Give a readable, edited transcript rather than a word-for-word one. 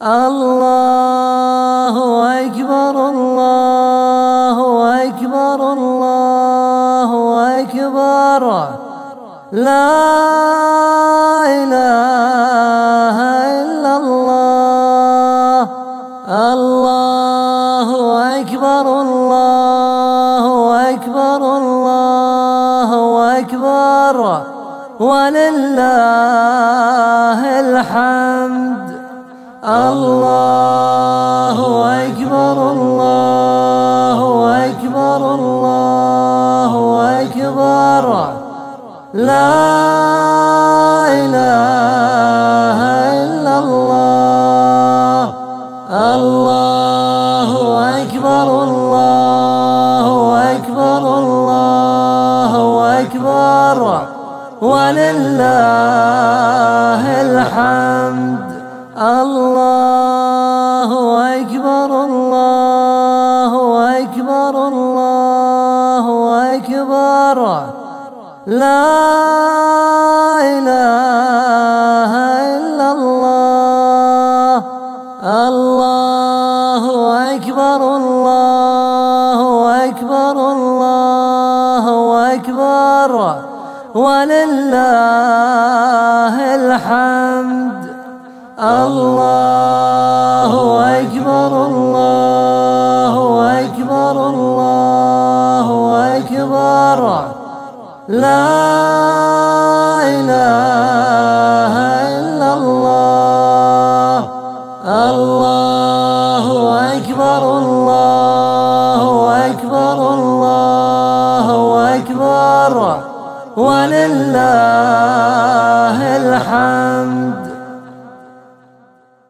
الله أكبر الله أكبر الله أكبر لا إله إلا الله. الله أكبر الله أكبر الله أكبر ولله الحمد. الله أكبر الله أكبر الله أكبر لا إله إلا الله. الله أكبر الله أكبر الله أكبر ولله الحمد. الله أكبر الله أكبر الله أكبر لا إله إلا الله. الله أكبر الله أكبر الله أكبر ولله الحمد. الله